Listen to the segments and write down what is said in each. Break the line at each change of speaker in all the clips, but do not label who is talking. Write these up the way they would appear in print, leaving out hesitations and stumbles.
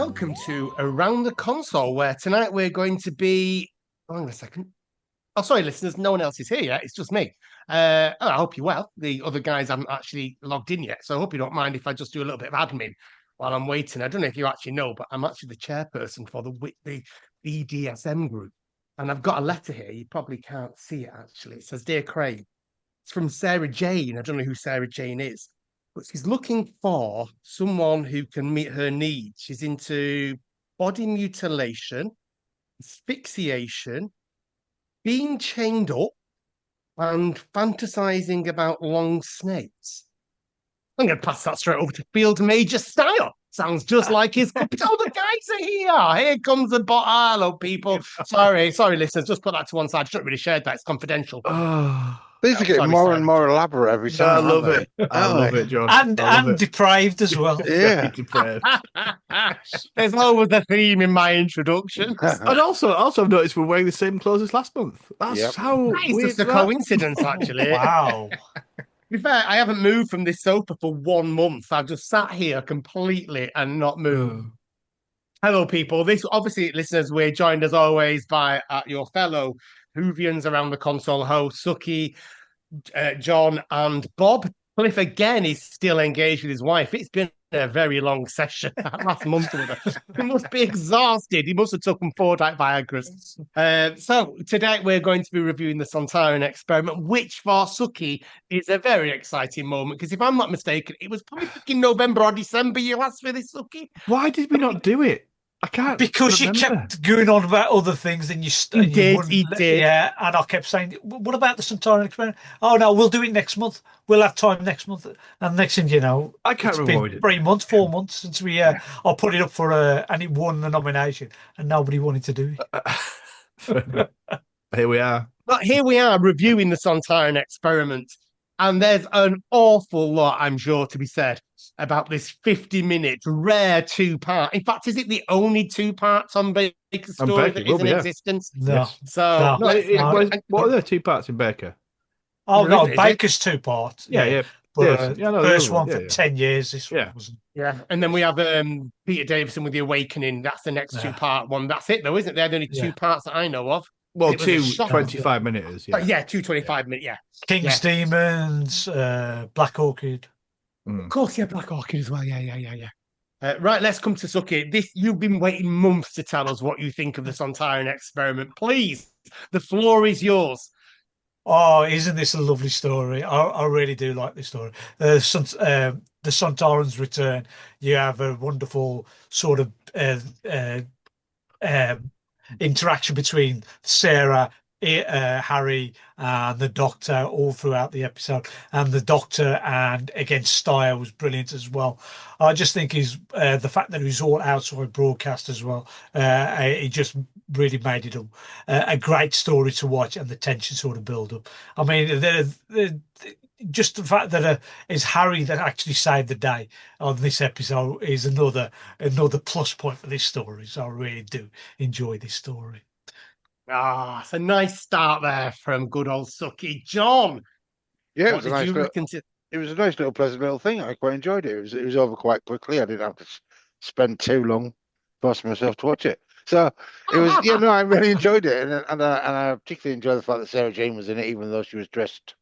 welcome to Around the Console, where tonight we're going to be. Hang on a second. Oh, sorry, listeners. No one else is here yet. It's just me. I hope you're well. The other guys haven't actually logged in yet, so I hope you don't mind if I just do a little bit of admin while I'm waiting. I don't know if you actually know, but I'm actually the chairperson for the BDSM group, and I've got a letter here. You probably can't see it actually. It says, "Dear Craig." It's from Sarah Jane. I don't know who Sarah Jane is, but she's looking for someone who can meet her needs. She's into body mutilation, asphyxiation, being chained up, and fantasizing about long snakes. I'm going to pass that straight over to Field Major Styre. Sounds just like his puppet. Oh, the guys are here. Here comes the bot. Hello, people. Sorry, listeners. Just put that to one side. I shouldn't really share that. It's confidential.
Oh,
These are getting
sorry,
more
Sarah.
and more elaborate every
I
time.
love
aren't
it.
they?
I love it, John.
And
I love
and
it.
deprived as well.
Yeah.
Deprived.
There's always a theme in my introductions.
And also, I've noticed we're wearing the same clothes as last month. That's
Yep.
how
That is
weird
just a
that.
coincidence, actually.
Wow.
To be fair, I haven't moved from this sofa for 1 month. I've just sat here completely and not moved. Hello, people. This obviously, listeners, we're joined as always by your fellow Whovians around the console host, Suky, John, and Bob. Cliff again is still engaged with his wife. It's been a very long session last month with her. He must be exhausted. He must have taken 4 Viagra's. So today we're going to be reviewing the Sontaran Experiment, which for Suky is a very exciting moment because if I'm not mistaken, it was probably in November or December you asked for this, Suky.
Why did we not do it? I can't
Because you
remember.
kept going on about other things and
He did.
Yeah, and I kept saying, what about the Sontaran Experiment? Oh, no, we'll do it next month. We'll have time next month. And next thing you know,
I can't
it's
remember what we
been
did.
3 months, 4 months since we I put it up for and it won the nomination and nobody wanted to do it.
Here we are.
But here we are reviewing the Sontaran Experiment, and there's an awful lot, I'm sure, to be said about this 50-minute rare 2-part. In fact, is it the only 2 parts on Baker's story
Baker
that
will
is in
be, yeah.
existence?
No.
Yes.
So,
No.
What are there 2 parts in Baker?
Oh,
There
no,
isn't, is it?
Baker's 2 parts.
Yeah.
But
Yeah, no,
first
the other
one
one,
for
yeah.
10 years. This
Yeah.
one wasn't.
yeah, and then we have Peter Davison with The Awakening. That's the next
Yeah.
2-part one. That's it, though, isn't it? They're the only 2 parts that I know of.
Well,
It was a
2
shock.
25-minutes, yeah.
Yeah, 2 25-minute, yeah.
King's Demons, Black Orchid.
Of course, yeah, Black Orchid as well. Yeah. Right, let's come to Suki. You've been waiting months to tell us what you think of the Sontaran Experiment. Please, the floor is yours.
Oh, isn't this a lovely story? I really do like this story. The Sontarans return. You have a wonderful sort of interaction between Sarah, Harry, and the Doctor all throughout the episode. And the Doctor and against Styre was brilliant as well. I just think the fact that it was all outside broadcast as well. It just really made it a great story to watch, and the tension sort of build up. I mean, just the fact that it's Harry that actually saved the day on this episode is another plus point for this story. So I really do enjoy this story.
It's a nice start there from good old Suki. John,
Yeah,
what did you reckon to...
it was a nice little pleasant little thing. I quite enjoyed it. It was over quite quickly. I didn't have to spend too long forcing myself to watch it. So it was, I really enjoyed it, and I particularly enjoyed the fact that Sarah Jane was in it, even though she was dressed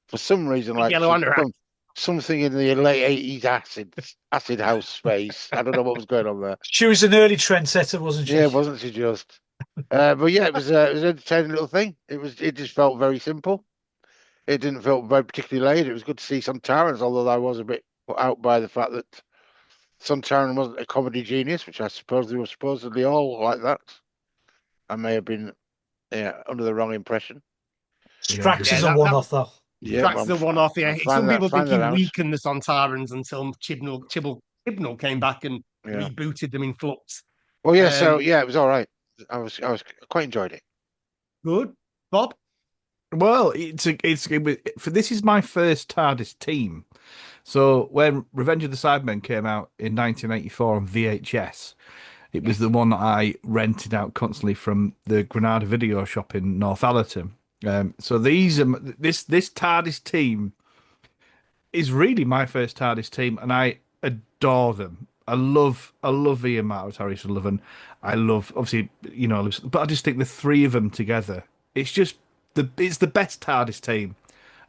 for some reason like
Yellow anorak.
something in the late 80s acid house space. I don't know what was going on there.
She was an early trendsetter, wasn't she?
Yeah, wasn't she just? But yeah, it was an entertaining little thing. It just felt very simple. It didn't feel very particularly laid. It was good to see Sontarans, although I was a bit put out by the fact that Sontaran wasn't a comedy genius, which I suppose they were supposedly all like that. I may have been under the wrong impression.
Strax is a one-off, though.
Yeah,
Strax is a one-off, yeah. Some people think he
out.
weakened the Sontarans until Chibnall came back and
Yeah.
rebooted them in flux.
Well, yeah, so yeah, it was all right. I was quite enjoyed it.
Good. Bob?
Well, this is my first TARDIS team. So when Revenge of the Cybermen came out in 1984 on VHS, it was the one that I rented out constantly from the Granada video shop in Northallerton. So this TARDIS team is really my first TARDIS team, and I adore them. I love Ian Martin, Harry Sullivan. I love, obviously, but I just think the three of them together, it's the best TARDIS team.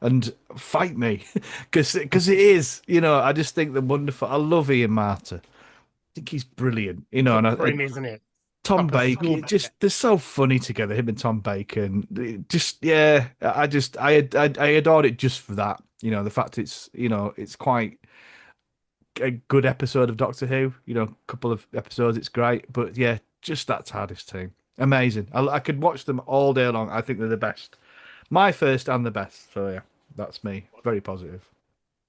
And fight me, because it is, I just think they're wonderful. I love Ian Martin. I think he's brilliant, and
For him, isn't it?
Tom
Proper
Baker,
school
they're so funny together. Him and Tom Baker, and yeah, I adored it just for that. The fact it's quite a good episode of Doctor Who. A couple of episodes, it's great, but yeah, just that TARDIS team, amazing. I could watch them all day long. I think they're the best, my first and the best. So yeah, that's me. Very positive.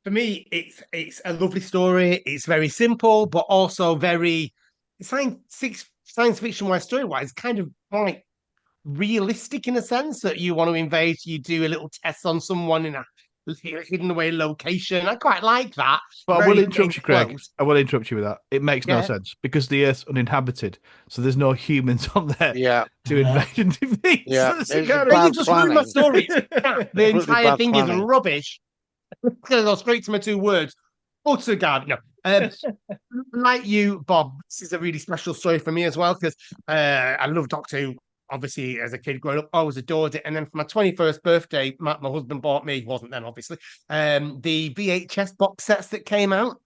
For me, it's a lovely story. It's very simple, but also very science fiction wise, story wise, kind of like realistic in a sense that you want to invade, you do a little test on someone in a hidden away location. I quite like that.
But I will
Very
interrupt you, Craig.
enclosed.
I will interrupt you with that. It makes no
Yeah.
sense because the Earth's uninhabited, so there's no humans on there
Yeah,
to invade and defeat.
Yeah,
So
it's
kind
a
of-
Well, you
bad
just ruined my
planning.
story. The entire
bad
thing is
planning.
rubbish. Gonna go straight to my two words. Utter garbage. No. Like you, Bob, this is a really special story for me as well because I love Doctor Who. Obviously, as a kid growing up, I always adored it. And then for my 21st birthday, my husband bought me, wasn't then obviously, the VHS box sets that came out.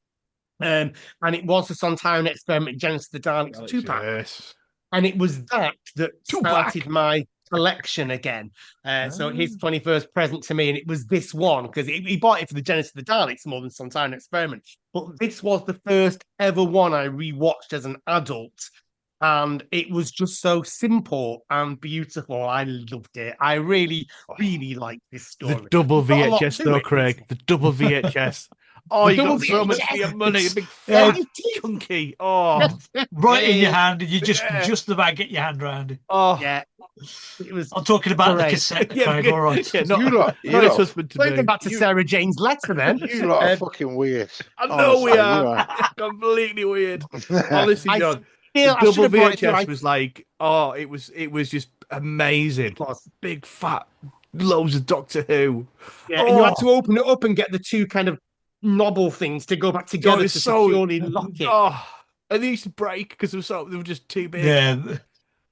And it was the Sontaran Experiment, Genesis of the Daleks 2-pack.
Yes.
And it was that
Two-pack.
started my collection again. So his 21st present to me, and it was this one because he bought it for the Genesis of the Daleks more than Sontaran Experiment. But this was the first ever one I rewatched as an adult. And it was just so simple and beautiful. I loved it. I really, really liked this story.
The double
Not a lot
VHS
to
though,
it,
Craig. The double VHS. Oh,
The
you
double
got so much
VHS.
for your money. A big
Yeah.
fat chunky. Oh,
Right in your
Yeah.
hand, and you
Yeah.
just about get your hand around it.
oh.
Yeah, it was.
I'm talking about the
Great.
cassette,
Yeah,
Craig. All right.
yeah, not,
You lot-
not his
lot-
husband to
Going
be.
back to Sarah Jane's letter then.
You lot are
Uh,
fucking weird.
I know we
Honestly, you
are. Completely weird. Honestly,
I
John,
feel
the
I should
double
have brought it to
VHS was like, it was just amazing.
Plus.
Big fat loads of Doctor Who.
Yeah, and you had to open it up and get the two kind of knobble things to go back together
it's
to
so-
securely lock it.
And they used to break because they were just too big.
Yeah.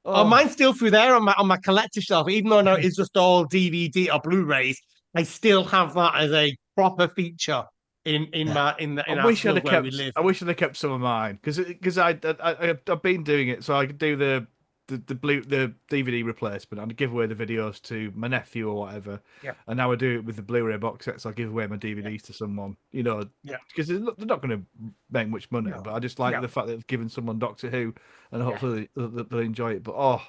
Oh, mine's still through there on my collector shelf, even though now it's just all DVD or Blu-rays. I still have that as a proper feature in
I
our
wish I'd
club
have
where we
kept.
live.
I wish I'd have kept some of mine because I've been doing it, so I could do the DVD replacement and give away the videos to my nephew or whatever.
Yeah.
And now I do it with the Blu-ray box sets. I give away my DVDs to someone,
Yeah.
because they're not going to make much money.
No.
But I just like
No.
the fact that they've given someone Doctor Who, and hopefully they'll enjoy it. But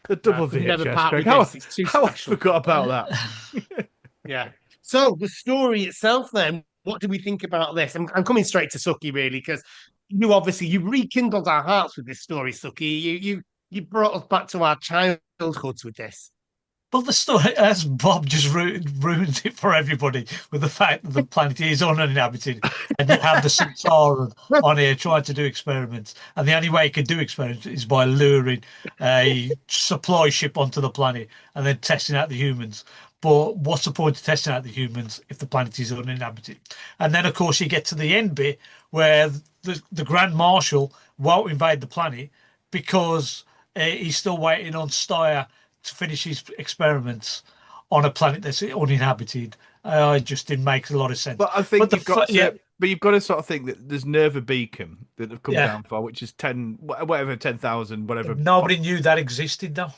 the double
could never
VHS,
part
Craig.
with
How,
this. It's too
how I
special.
forgot about that.
Yeah. So the story itself, then, what do we think about this? I'm coming straight to Suki really because you rekindled our hearts with this story, Suki. You brought us back to our childhoods with this.
But the story, as Bob just ruins it for everybody with the fact that the planet is uninhabited and you have the Sontaran on here trying to do experiments. And the only way he can do experiments is by luring a supply ship onto the planet and then testing out the humans. But what's the point of testing out the humans if the planet is uninhabited? And then, of course, you get to the end bit where the Grand Marshal won't invade the planet because he's still waiting on Styre to finish his experiments on a planet that's uninhabited. It just didn't make a lot of sense.
But I think
But
you've got to sort of think that there's Nerva Beacon that have come
Yeah.
down for, which is 10,000, whatever.
Nobody knew that existed, though.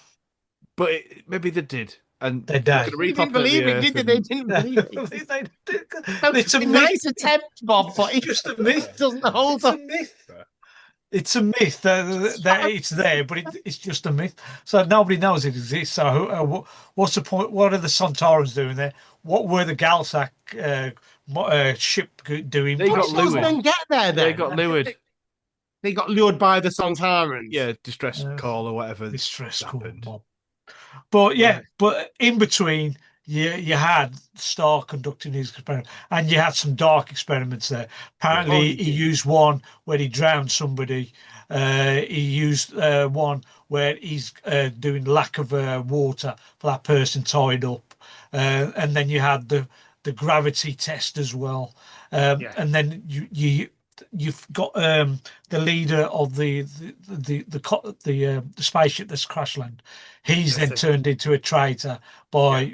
But maybe they did. And
They did.
gonna
They
repopulate
didn't believe
the
it,
Earth
did they?
and-
They didn't believe it.
It's a
a
myth.
nice attempt, Bob, but
It's just a myth.
it doesn't hold
It's a
up.
myth. It's a myth that it's there, but it's just a myth. So nobody knows it exists. So what's the point? What are the Sontarans doing there? What were the Galsac ship doing?
They
How
got
did those
lured.
men get there then?
They got lured.
They got lured by the Sontarans.
Yeah, distress call or whatever.
Distress call,
happened.
Bob. But yeah,
Right.
but in between, you had Starr conducting his experiment, and you had some dark experiments there. Apparently,
Oh, he
he
did.
used one where he drowned somebody. He used one where he's doing lack of water for that person tied up, and then you had the gravity test as well.
Yeah.
And then you you've got the leader of the spaceship that's crash land. He's
Yes,
then turned into a traitor by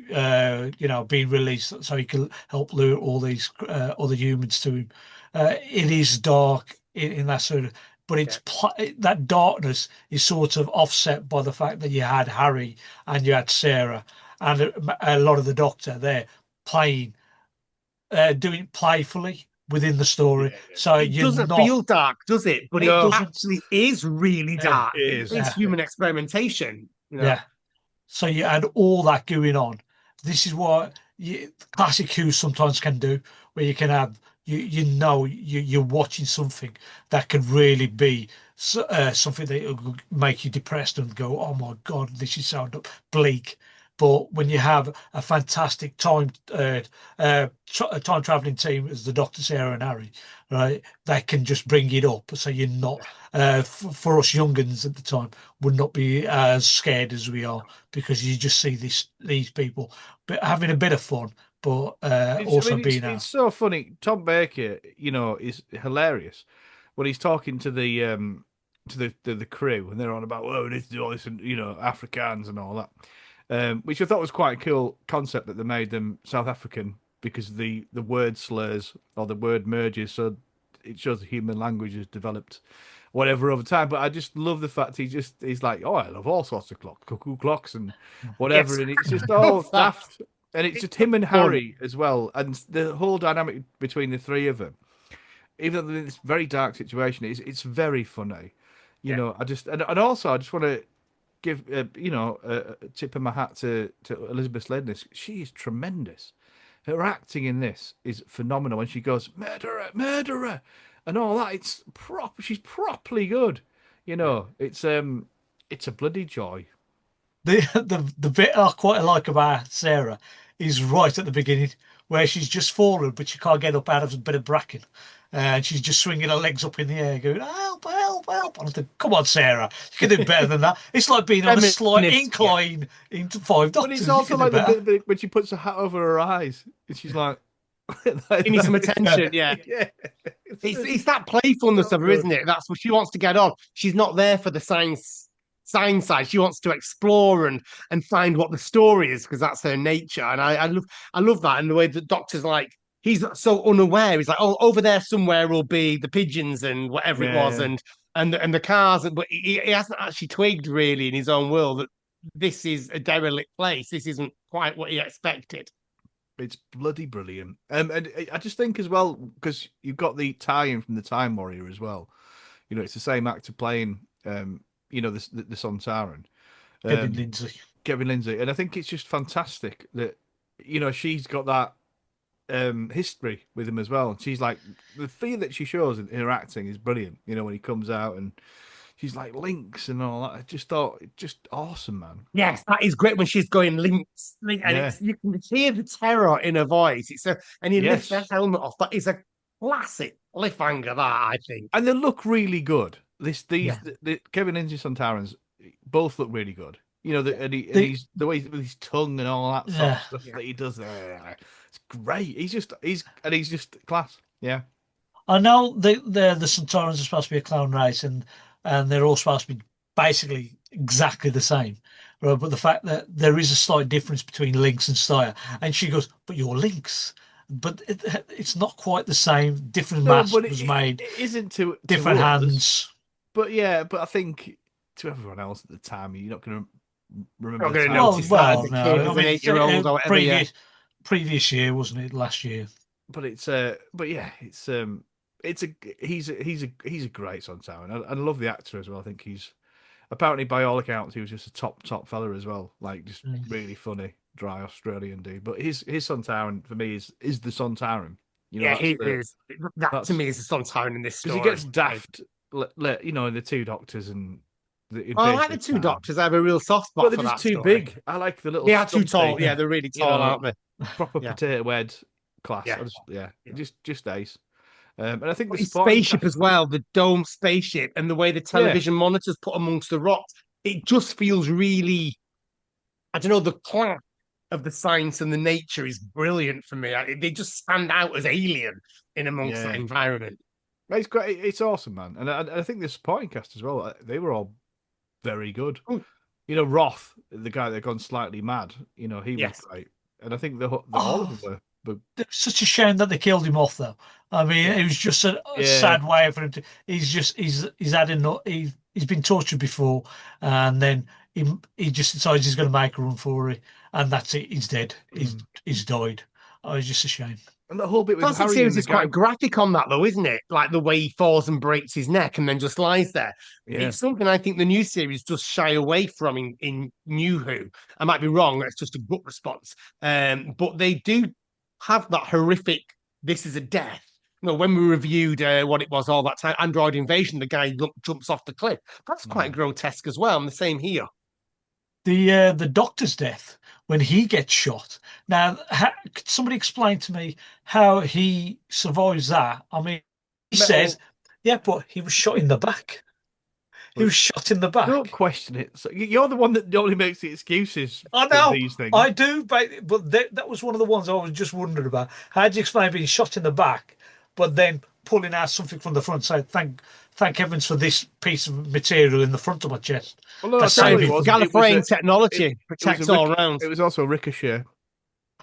being released so he can help lure all these other humans to him. It is dark in that sort of, but
yeah.
that darkness is sort of offset by the fact that you had Harry and you had Sarah and a lot of the Doctor there playing, doing it playfully within the story.
Yeah.
So
It
you're
doesn't
not,
feel dark, does it? But
it
it
No,
doesn't.
actually is really
Yeah,
dark.
it
It
is.
is
yeah,
human experimentation,
yeah. So you had all that going on. This is what classic Who sometimes can do, where you can have you're watching something that could really be something that will make you depressed and go, oh my God, this is so bleak. But when you have a fantastic time traveling team as the Doctor, Sarah, and Harry, right, they can just bring it up. So you're not, for us youngins at the time, would not be as scared as we are because you just see these people but having a bit of fun, but
I
also
mean,
being
it's so funny. Tom Baker, is hilarious when he's talking to the crew, and they're on about, oh, we need to do all this, and Afrikaans and all that, which I thought was quite a cool concept that they made them South African because the word slurs or the word merges, so it shows the human language has developed whatever over time. But I just love the fact he's like, oh, I love all sorts of cuckoo clocks and whatever,
Yes,
and it's just
I
all
love that.
daft. And it's
It's
just him and
fun.
Harry as well, and the whole dynamic between the three of them. Even though it's a very dark situation, it's very funny.
Yeah.
And also I just want to give a tip of my hat to Elizabeth Sledness. She is tremendous. Her acting in this is phenomenal. When she goes murderer, murderer, and all that, it's proper. She's properly good.
Yeah.
It's a bloody joy.
the bit I quite like about Sarah is right at the beginning where she's just fallen but she can't get up out of a bit of bracken. And she's just swinging her legs up in the air, going, help, help, help. And I think, come on, Sarah, you can do better than that. It's like being on a slight
Feminist, yeah.
incline into Five
But it's
Doctors. You
also
can do
like the
better.
bit when she puts her hat over her eyes and she's like, like
Give me some
that.
attention, yeah.
Yeah,
It's that playfulness
so
of her,
good.
isn't it? That's what she wants to get on. She's not there for the science side. She wants to explore and find what the story is because that's her nature. And I love that and the way the Doctor's like he's so unaware. He's like, oh, over there somewhere will be the pigeons and whatever it was,
Yeah,
and the cars, but he hasn't actually twigged really in his own world that this is a derelict place. This isn't quite what he expected.
it's bloody brilliant. And I just think as well because you've got the tie-in from the Time Warrior as well. It's the same actor playing, the Sontaran,
Kevin
um,
Lindsay.
Kevin Lindsay, and I think it's just fantastic that she's got that history with him as well. And she's like the fear that she shows in her acting is brilliant. When he comes out and she's like links and all that. I just thought it just awesome, man.
Yes, that is great when she's going links, and
Yeah.
it's you can hear the terror in her voice. And he lifts her
Yes.
helmet off. That is a classic cliffhanger. That I think.
And they look really good.
Yeah,
The Kevin Lindsay Sontarans both look really good.
yeah,
And
The,
he's the way with his tongue and all that sort of
yeah.
stuff
yeah.
that he does there. It's great. He's just class. Yeah.
I know the Sontarans are supposed to be a clone race and they're all supposed to be basically exactly the same. Right? But the fact that there is a slight difference between Lynx and Styre. And she goes, but you're Lynx. But it's not quite the same. Different
No,
mask
but
was made,
it isn't to
different
us.
hands.
But I think to everyone else at the time, you're not going to remember
Not
the
going to
time
Well,
notice that as
well,
a
no.
kid,
I
as an
mean,
8-year-old or whatever. Yeah,
previous year, wasn't it? Last year.
but yeah, he's a great Sontaran. I love the actor as well. I think he's apparently by all accounts he was just a top fella as well. Like just
Mm.
really funny, dry Australian dude. But his Sontaran for me is the Sontaran.
yeah,
That's
he is. That to
that's
me is the Sontaran in this
because he
story.
gets daft. In the two doctors and the
I like
invasion
the
of
two
time.
doctors. I have a real soft
But
spot
they're
for
just
that
too
story.
big. I like the little
They are too tall.
stumpy,
Yeah,
Yeah.
they're really tall, aren't they?
proper
Yeah,
potato head class.
yeah,
Yeah,
yeah.
just ace. And I think the
But his
supporting
spaceship
cast,
as well, the dome spaceship, and the way the
yeah,
television monitors put amongst the rocks, it just feels really, I don't know, the clash of the science and the nature is brilliant for me. They just stand out as alien in amongst that
yeah.
environment.
It's great. It's awesome, man. And I think the supporting cast as well. They were all very good.
Mm,
You know, Roth, the guy that gone slightly mad. You know, he was
yes.
great. And I think the all of
Oh,
them were
it's such a shame that they killed him off, though. I mean,
yeah,
it was just a
yeah.
sad way for him to. He's had enough. He's been tortured before, and then he just decides he's going to make a run for it, and that's it. He's dead.
Mm.
He's died. Oh, it's just a shame.
And the whole bit with
Classic
Harry
series
and the
is
guy.
quite graphic on that, though, isn't it? Like the way he falls and breaks his neck and then just lies there.
Yeah.
It's something I think the new series does shy away from in New Who. I might be wrong. That's just a gut response. But they do have that horrific. This is a death. You know, when we reviewed what it was all that time, Android Invasion, the guy jumps off the cliff. That's quite
Mm.
grotesque as well. And the same here.
The doctor's death when he gets shot. Now, could somebody explain to me how he survives that? I mean, he says,
Metal.
yeah, but he was shot in the back. He was shot in the
Don't
back.
question it. So you're the one that only makes the excuses
I
for
know,
these things.
I do, but that was one of the ones I was just wondering about. How do you explain being shot in the back, but then pulling out something from the front, saying, thank heavens for this piece of material in the front of my chest.
Well, no,
That's
I tell you
saving.
what it was.
Gallifreyan technology
It was
protects all round.
It was also a ricochet, the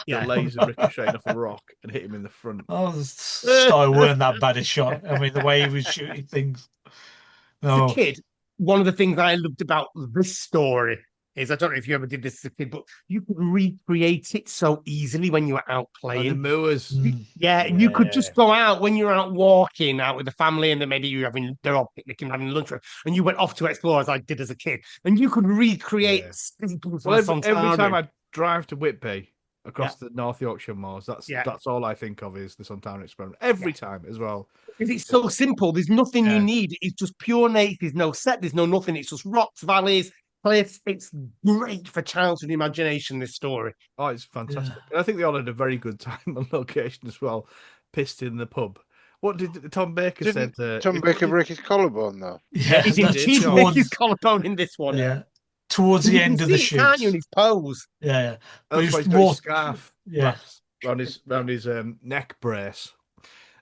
Yeah.
laser ricocheting off a rock and hit him in the front.
Oh, Styre weren't that bad a shot. I mean, the way he was shooting things.
As a
No.
kid, one of the things I loved about this story is I don't know if you ever did this as a kid, but you could recreate it so easily when you were out
And the
playing.
Moors.
Yeah, you could
Yeah.
just go out when you're out walking out with the family, and then maybe they're all picnicking, having lunch, and you went off to explore as I did as a kid, and you could recreate
Yeah.
scenes from
Well, every time
Sontaran.
I drive to Whitby
Yeah,
across the North Yorkshire moors,
yeah.
that's all I think of is the Sontaran Experiment. Every time as well.
Because it's so
It's
simple. There's nothing you
yeah.
need. It's just pure nature. There's no set. There's no nothing. It's just rocks, valleys, cliffs. It's great for childhood imagination. This story.
Oh, it's
Yeah.
fantastic. And I think they all had a very good time on location as well, pissed in the pub. What did Tom Baker
Didn't
said?
Tom Baker break his collarbone though?
Yeah,
He did.
did,
He
sure.
break his
towards
collarbone in this one. Yeah,
towards
and
the
you can
end of the
see it, can't you? In
shoot.
his pose.
Yeah. But
That's why
it's
he's got his
more.
scarf
Yeah.
wrapped round his neck brace.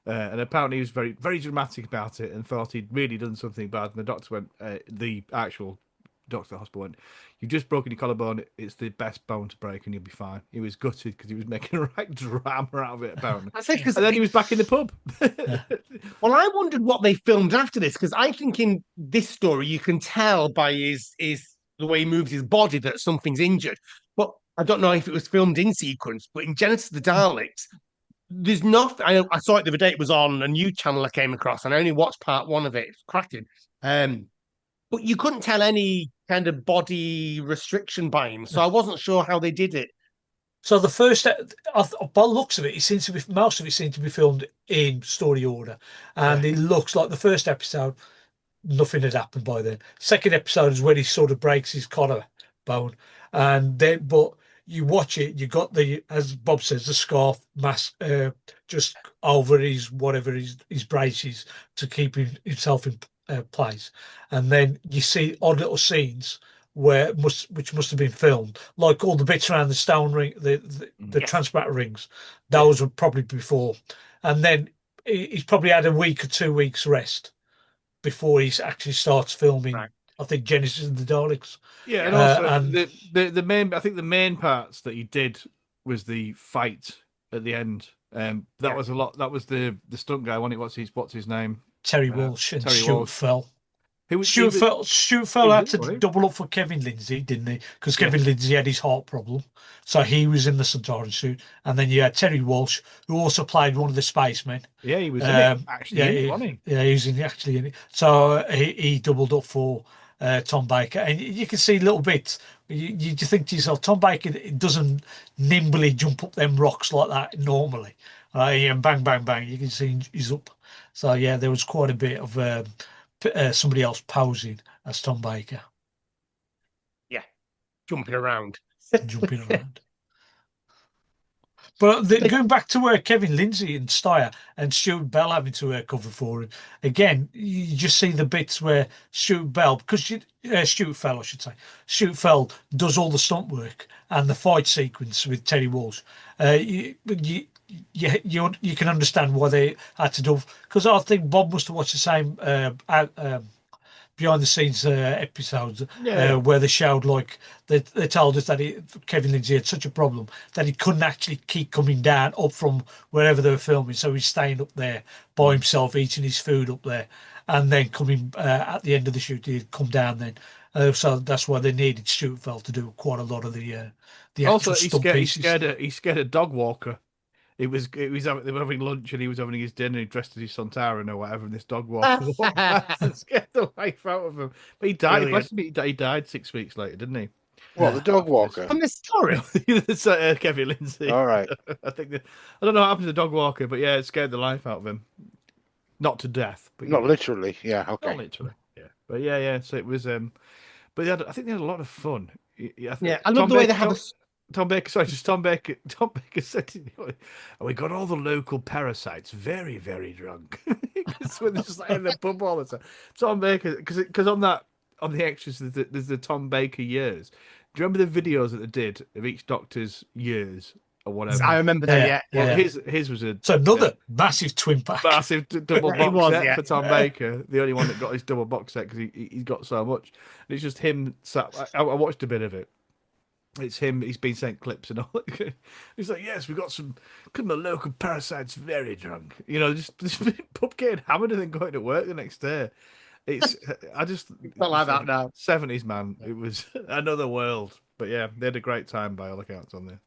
And apparently he was very, very dramatic about it and thought he'd really done something bad. And the doctor went, the actual doctor at the hospital went, "You've just broken your collarbone. It's the best bone to break and you'll be fine." He was gutted because he was making a right drama out of it, apparently.
I say because
And then he was back in the pub.
well, I wondered what they filmed after this because I think in this story you can tell by his the way he moves his body that something's injured. But I don't know if it was filmed in sequence. But in Genesis of the Daleks, there's nothing. I saw it the other day. It was on a new channel I came across, and I only watched part one of it. It's cracking. But you couldn't tell any kind of body restriction by him, so I wasn't sure how they did it.
So the first, by the looks of it, most of it seemed to be filmed in story order, and it looks like the first episode, nothing had happened by then. Second episode is when he sort of breaks his collarbone, and then but you watch it, you got as Bob says, the scarf mask just over his whatever his braces to keep himself in place, and then you see odd little scenes which must have been filmed, like all the bits around the stone ring, the
Yes.
transparent rings. Those were probably before, and then he's probably had a week or 2 weeks rest before he actually starts filming.
Right.
I think Genesis and the Daleks.
Yeah, and also
and
the main, I think the main parts that he did was the fight at the end. That was a lot. That was the stunt guy. What's his name?
Terry Walsh and
Terry
Stuart
Walsh.
Fell.
He was,
Stuart Fell
he
had
was
to
in, wasn't he?
double up for Kevin Lindsay, didn't he? Because Kevin Lindsay had his heart problem, so he was in the Sontaran suit. And then you had Terry Walsh, who also played one of the spacemen.
Yeah, he was in it, actually in it, wasn't he?
Yeah, he was actually in it. So he doubled up for Tom Baker, and you can see little bits. You think to yourself, Tom Baker doesn't nimbly jump up them rocks like that normally, and bang, bang, bang. You can see he's up. So yeah, there was quite a bit of somebody else posing as Tom Baker,
Jumping around.
jumping around. But going back to Kevin Lindsay and Styre and Stuart Bell having to cover for him again, you just see the bits where Stuart Bell, because Stuart Fell, I should say, Stuart Fell does all the stunt work and the fight sequence with Terry Walsh. You you can understand why they had to do, because I think Bob must have watched the same behind the scenes episodes
Yeah.
where they showed like they told us that Kevin Lindsay had such a problem that he couldn't actually keep coming down up from wherever they were filming, so he's staying up there by himself eating his food up there, and then coming at the end of the shoot he'd come down then. So that's why they needed Stuart Fell to do quite a lot of the actual
Also,
stunt pieces.
he scared a dog walker. They were having lunch and he was having his dinner. He dressed as his Sontaran or whatever, and this dog walker walked past and scared the life out of him. But he died.
Brilliant.
Bless him, he died 6 weeks later, didn't he?
What, the dog walker?
From the story.
That's Kevin Lindsay.
All right.
I don't know what happened to the dog walker, but yeah, it scared the life out of him. Not to death, but
Not literally. Yeah. Okay.
not literally. Yeah, but yeah. So it was. But I think they had a lot of fun.
Yeah, I love the way they have a.
Tom Baker, sorry, just Tom Baker. Tom Baker said, "We got all the local parasites very, very drunk." Because when they're just like in the pub all the time. Tom Baker, because on the extras, there's the Tom Baker years. Do you remember the videos that they did of each Doctor's years or whatever?
I remember that. Yeah,
Well,
yeah.
his was a
It's another massive twin pack.
massive double
It
box
was,
set
yeah.
for Tom Baker. The only one that got his double box set because he's got so much. And it's just him. I watched a bit of it. It's him. He's been sent clips and all. He's like, yes, we got some. Couldn't the local parasites very drunk? You know, just pub getting hammered and then going to work the next day. It's
Not like that now.
70s man. It was another world. But yeah, they had a great time by all accounts on there.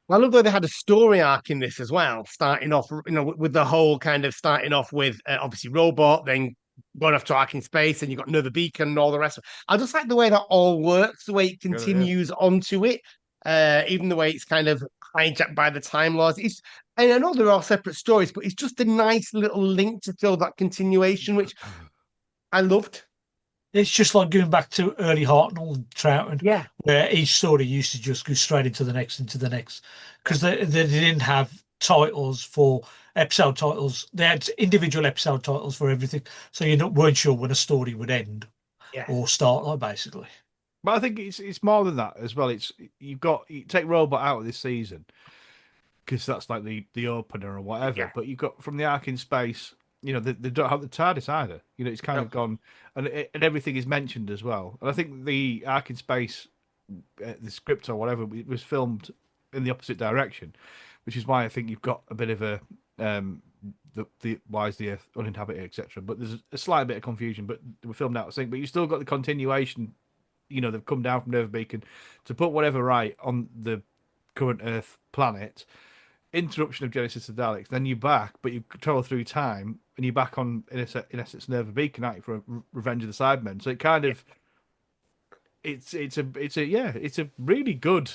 Well, I love that they had a story arc in this as well, starting off, with the whole kind of starting off with obviously robot, then going off to arc in space, and you've got another beacon and all the rest. I just like the way that all works, the way it continues onto it, even the way it's kind of hijacked by the Time Lords. And I know they're all separate stories, but it's just a nice little link to fill that continuation, which I loved.
It's just like going back to early Hartnell and Troughton,
Yeah.
where each story used to just go straight into the next, because they didn't have titles for episode titles. They had individual episode titles for everything, so weren't sure when a story would end or start, like basically.
But I think it's more than that as well. You take Robot out of this season because that's like the opener or whatever.
Yeah.
But you've got from the Ark in Space. They don't have the TARDIS either. It's kind of gone, and everything is mentioned as well. And I think the Ark in Space, the script or whatever, it was filmed in the opposite direction, which is why I think you've got a bit of a the why is the Earth uninhabited, etc. But there's a slight bit of confusion. But they were filmed out of sync. But you still got the continuation. They've come down from Nova Beacon to put whatever right on the current Earth planet. Interruption of Genesis of Daleks, then you're back, but you travel through time, and you're back on in essence Nova Beacon, aren't you, for Revenge of the Cybermen. So it kind of it's a really good,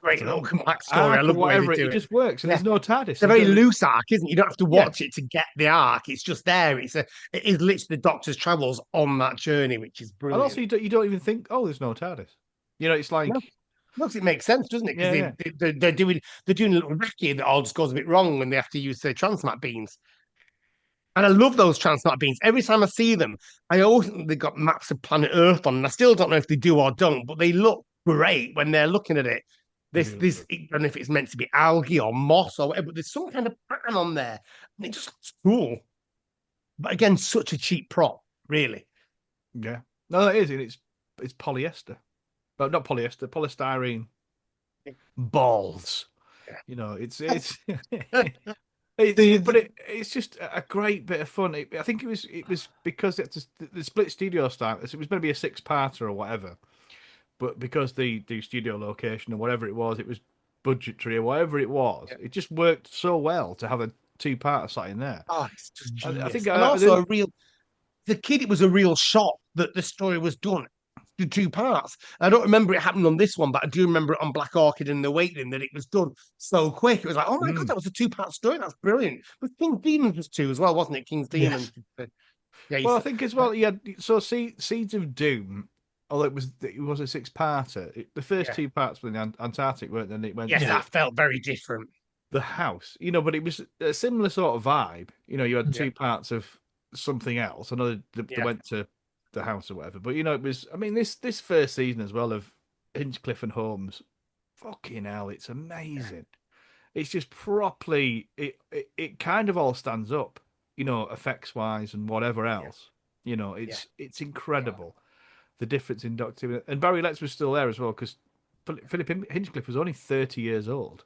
Great little backstory. I love
whatever
the way they do
it just works, and there's no TARDIS.
It's a very loose arc, isn't it? You don't have to watch it to get the arc. It's just there. It is literally the Doctor's travels on that journey, which is brilliant.
And also, you don't even think, oh, there's no TARDIS. It's like.
No, it makes sense, doesn't it? Because they're doing a little recce that all just goes a bit wrong when they have to use their transmat beams. And I love those transmat beams. Every time I see them, I always think they've got maps of planet Earth on, and I still don't know if they do or don't, but they look great when they're looking at it. I don't know if it's meant to be algae or moss or whatever, but there's some kind of pattern on there, and it just looks cool. But again, such a cheap prop, really.
Yeah, no, it is, and it's polyester. But not polyester, polystyrene balls.
Yeah.
It's just a great bit of fun. I think it was because it's the split studio style. It was going to be a 6-parter or whatever, but because the studio location or whatever it was budgetary or whatever it was, it just worked so well to have a 2-parter sat in there.
Oh, it's just genius.
I think,
and also it was a real shock that the story was done to 2 parts. I don't remember it happened on this one, but I do remember it on Black Orchid and the Waiting that it was done so quick. It was like, oh my God, that was a 2-part story. That's brilliant. But King's Demons was 2 as well, wasn't it? King's Demons.
Yes.
Yeah.
Well, I think as well, so Seeds of Doom, although it was a 6-parter. The first 2 parts were in the Antarctic, weren't they? And it went
that felt very different.
The house, but it was a similar sort of vibe. You had 2 parts of something else. Another they went to the house or whatever. But it was. I mean, this first season as well of Hinchcliffe and Holmes. Fucking hell, it's amazing. it's just properly it kind of all stands up, effects wise and whatever
Yeah,
else.
yeah.
It's incredible the difference in Doctor Who. And Barry Letts was still there as well because Philip Hinchcliffe was only 30 years old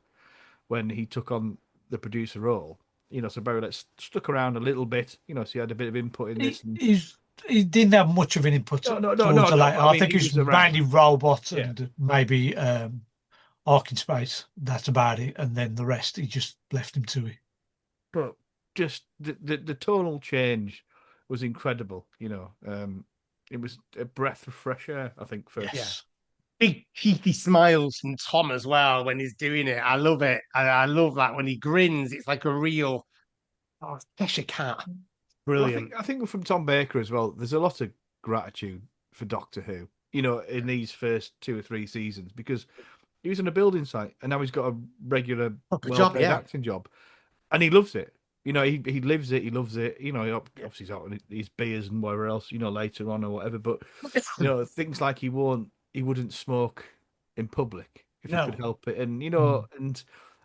when he took on the producer role. So Barry Letts stuck around a little bit, so he had a bit of input in
He,
this. And
he's, he didn't have much of an input
no, no, no,
towards
no,
the
no.
later.
But I
I
mean,
think
he
it was
was around.
mainly robots
Yeah,
and maybe Ark in Space. That's about it. And then the rest, he just left him to it.
but just the tonal change was incredible. It was a breath of fresh air, I think, for
Yeah.
Yes.
Big cheeky smiles from Tom as well when he's doing it. I love it. I love that when he grins. It's like a real Cheshire cat.
Well,
Brilliant.
I think from Tom Baker as well. There's a lot of gratitude for Doctor Who, in these first 2 or 3 seasons because he was on a building site and now he's got a regular,
Proper job,
well-paid
yeah.
acting job, and he loves it. He lives it. He loves it.
Yeah.
Obviously he's out on his beers and whatever else, later on or whatever. But things like he wouldn't smoke in public if he could
No.
help it, and
Mm.
and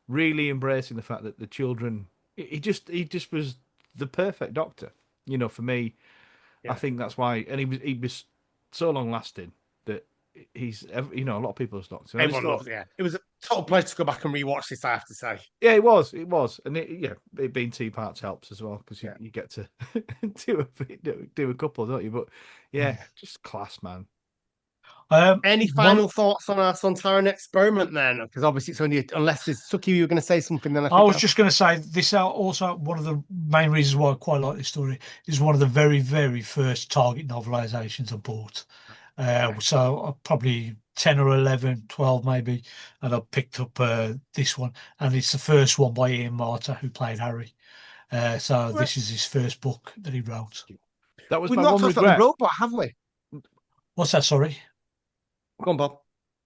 really embracing the fact that the children. He just was the perfect doctor. For me, I
Yeah.
think that's why, and he was so long lasting that a lot of people's doctor. And I just
Everyone
thought,
loves it. Yeah. It was a total pleasure to go back and rewatch this, I have to say.
yeah, it was, and it being 2 parts helps as well because you,
Yeah.
you get to do a couple, don't you? But yeah, just class, man.
Any
One
final thoughts on our Sontaran experiment then? Because obviously it's only unless there's Suki, you were going to say something, then I
I
think
was
that's
just going to say this out also one of the main reasons why I quite like this story is one of the very, very first Target novelizations I bought.
yeah.
So probably 10 or 11, 12 maybe, and I picked up this one, and it's the first one by Ian Marter who played Harry. So
Right.
this is his first book that he wrote.
That was
We've
my
not
one
talked about the
regret.
robot, have we?
What's that? Sorry.
Go on, Bob.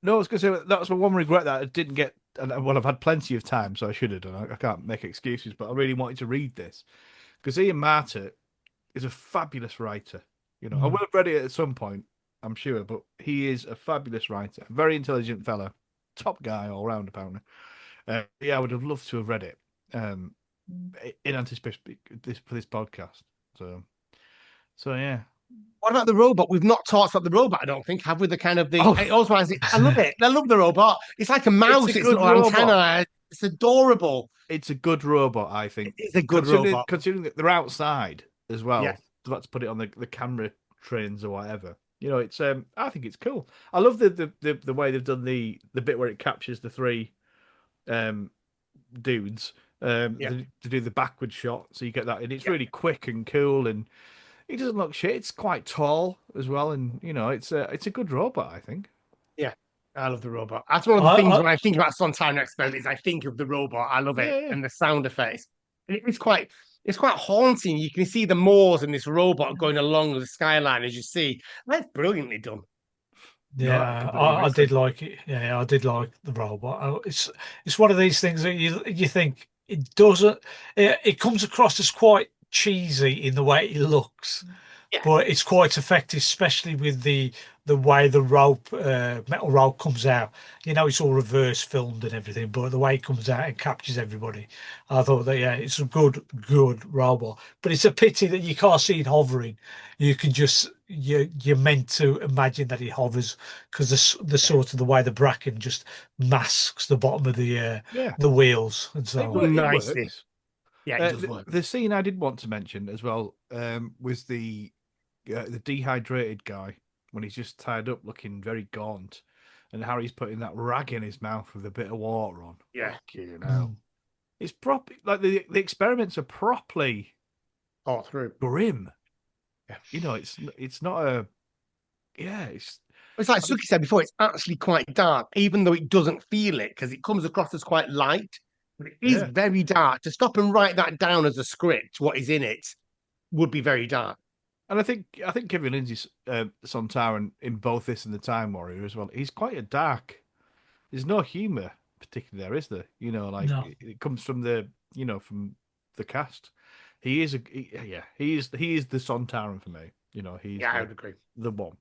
No, I was going to say that was my one regret that I didn't get. And well, I've had plenty of time, so I should have done. I can't make excuses, but I really wanted to read this because Ian Marter is a fabulous writer. I will
Mm.
have read it at some point, I'm sure, but he is a fabulous writer, very intelligent fella, top guy all round, apparently. Yeah, I would have loved to have read it in anticipation for this podcast. So yeah.
What about the robot? We've not talked about the robot, I don't think, have we? The kind of the
Oh,
I also I love it. I love the robot. It's like a
it's a
mouse, it's
good
little
robot.
antenna. It's adorable.
It's a good robot, I think.
It's a good
Considering
robot.
considering that they're outside as
Yeah,
well, they've had to put it on the camera trains or whatever. It's I think it's cool. I love the way they've done the bit where it captures the 3 um dudes
yeah,
to do the backward shot, so you get that, and it's
yeah,
really quick and cool, and he doesn't look shit. It's quite tall as well, and it's a good robot, I think.
yeah. I love the robot. That's one of the
I,
things
I,
when I think about Sontaran Experiment is I think of the robot. I love it.
Yeah, yeah.
And the sound effects. It's quite haunting. You can see the moors and this robot going along the skyline as you see. That's brilliantly done.
No, I
yeah,
completely agree.
I did like it. Yeah, I did like the robot. It's one of these things that you think it doesn't. It comes across as quite cheesy in the way it looks,
Yeah,
but it's quite effective, especially with the way the metal rope comes out. It's all reverse filmed and everything, but the way it comes out and captures everybody. I thought that, yeah, it's a good robot, but it's a pity that you can't see it hovering. You can just you're meant to imagine that it hovers because the
yeah.
sort of the way the bracken just masks the bottom of
Yeah,
the wheels and
it,
so on.
wor- it
Nicely.
works.
Yeah, it does
The,
work.
the scene I did want to mention as well was the dehydrated guy when he's just tied up, looking very gaunt, and Harry's putting that rag in his mouth with a bit of water on.
Yeah.
Fucking hell.
Mm.
It's like the experiments are properly
Thought through.
grim.
Yeah.
It's not a yeah.
It's like Suki said before, it's actually quite dark, even though it doesn't feel it, because it comes across as quite light. But it is
Yeah.
very dark. To stop and write that down as a script, what is in it, would be very dark.
And I think Kevin Lindsay's Sontaran in both this and the Time Warrior as well. He's quite a dark. There's no humour particularly there, is there? Like
No.
it comes from from the cast. He is the Sontaran for me. He's
Yeah, I would agree.
the one.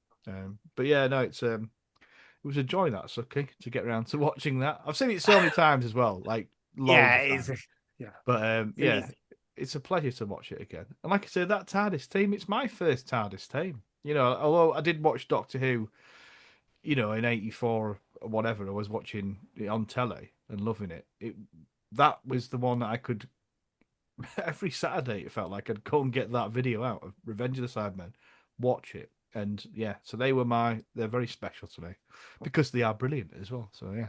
But yeah, no, it was a joy that Sucky to get around to watching that. I've seen it so many times as well. Like
Yeah,
of
it is.
times.
Yeah.
But
It's amazing.
it's a pleasure to watch it again. And like I said, that TARDIS team, it's my first TARDIS team. You know, although I did watch Doctor Who, you know, in '84 or whatever, I was watching it on telly and loving it. That was the one that I could every Saturday. It felt like I'd go and get that video out of Revenge of the Cybermen, watch it, and yeah. So they're very special to me because they are brilliant as well. So yeah.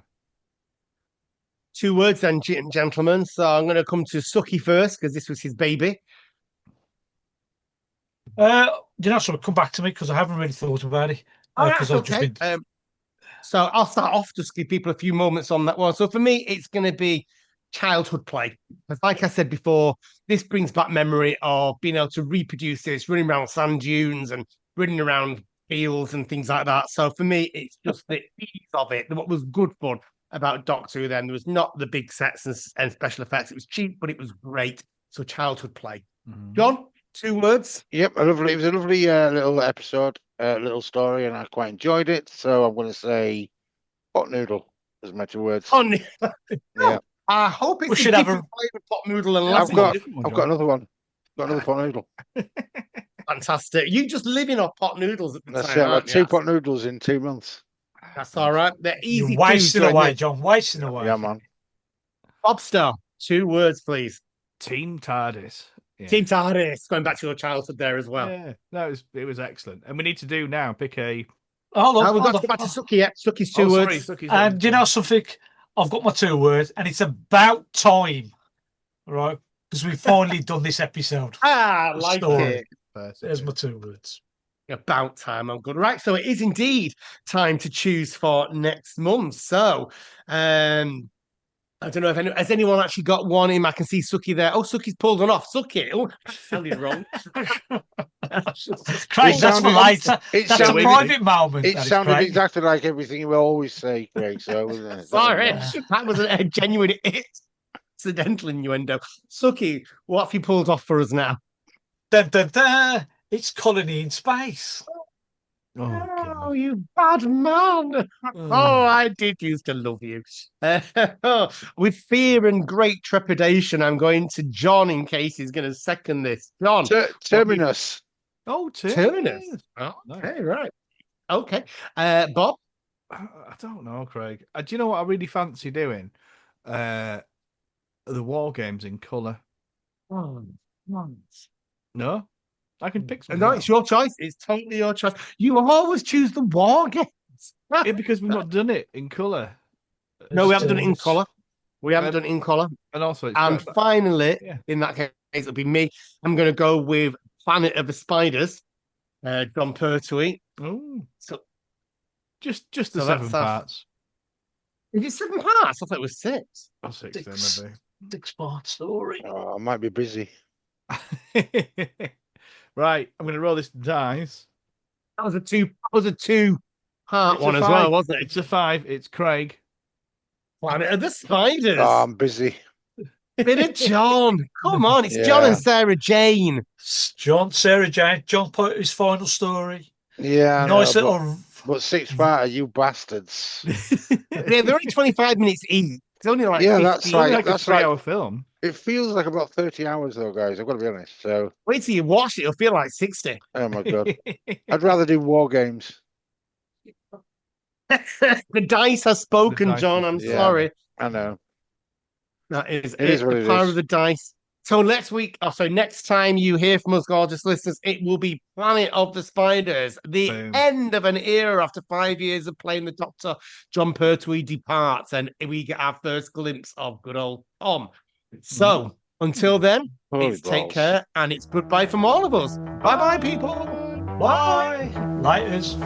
2 words then, gentlemen. So I'm going to come to Suki first because this was his baby.
You know, sort of come back to me because I haven't really thought about it.
Oh,
Because
that's
I've just
okay.
been.
So I'll start off, just give people a few moments on that one. So for me, it's going to be childhood play. Because like I said before, this brings back memory of being able to reproduce this, running around sand dunes and running around fields and things like that. So for me, it's just the ease of it. What was good fun about Doctor Who then, there was not the big sets and special effects. It was cheap, but it was great. So childhood play. John, 2 words.
Yep, it was a lovely little episode, little story, and I quite enjoyed it. So I'm going to say pot noodle as my 2 words.
On.
Yeah,
I hope it's
We
a
should have
different flavour pot noodle and
I've
lasagna.
got
different one,
I've
John.
got another one. Got another pot noodle.
Fantastic. You just living off pot noodles at the
That's
time,
it. I've
aren't
had
you?
2 pot noodles in 2 months.
That's all right. They're easy
You're wasting
food,
away, John. Wasting away.
Yeah, man.
Bob Star, 2 words, please.
Team TARDIS. Yeah.
Team TARDIS. Going back to your childhood there as well.
Yeah, no, it was excellent. And we need to do now pick a.
Hold on,
Now we've got
hold
to go
on.
back to Suki. Yeah, Suki's 2
Sorry,
words.
Suki's
And you know something? I've got my 2 words, and it's about time, right? Because we've finally done this episode.
I
The
like
story.
it.
There's my 2 words.
About time. I'm good. Right. So it is indeed time to choose for next month. So, I don't know if has anyone actually got one in. I can see Suki there. Oh, Suki's pulled one off. Suki. Oh, that sounded wrong.
Craig, that's for later.
It
That's a
sounded-
private moment.
It
that is,
sounded
Craig.
exactly like everything you always say, Craig. So wasn't it?
Sorry,
Yeah.
that was a genuine accidental innuendo. Suki, what have you pulled off for us now?
Dun, dun, dun. It's Colony in Space.
Oh,
Oh,
God.
you bad man. Oh, I did used to love you. With fear and great trepidation, I'm going to John in case he's going to second this. John.
Terminus.
Oh,
Terminus.
Nice.
Okay, right. Okay. Bob.
I don't know, Craig. Do you know what I really fancy doing? The war games in colour.
Oh,
No, I can pick something.
no, it's your choice. It's totally your choice. You always choose the war games.
Yeah, because we've not done it in colour.
No, we haven't done it in
Terminus.
colour. We haven't done it in colour.
And also, it's
And
quite-
finally,
Yeah.
in that case, it'll be me. I'm going to go with Planet of the Spiders, John Pertwee.
oh,
So,
just the
So
7
that's,
parts.
is it 7 parts? I thought it was 6.
Or 6
Six.
then,
6-part story.
Oh, I might be busy.
maybe. Right, I'm going to roll this dice.
That was a 2-part
It's a
one as
5.
well, wasn't it?
It's a 5. It's Craig.
Planet of the Spiders.
Oh, I'm busy.
Bit of John. Come on, it's John
Yeah.
and Sarah Jane.
John, Sarah Jane, John put his final story.
Yeah, I
Nice
know,
little.
but 6-parter, you bastards.
They're only 25 minutes each. It's only like
Yeah,
15.
that's
It's only like a
that's like
3-hour film.
it feels like about 30 hours though, guys. I've got to be honest. So,
Wait till you watch it, it'll feel like 60.
oh my god, I'd rather do war games.
The dice has spoken,
dice
John.
has
I'm
spoken.
sorry.
I know.
That is
It is what
the
it
power
is.
of the dice. So next time you hear from us, gorgeous listeners, it will be Planet of the Spiders, the
Boom.
end of an era after 5 years of playing the Doctor. John Pertwee departs, and we get our first glimpse of good old Tom. So until then,
Holy
it's take
balls.
care, and it's goodbye from all of us. Bye bye, people.
Bye. Lighters.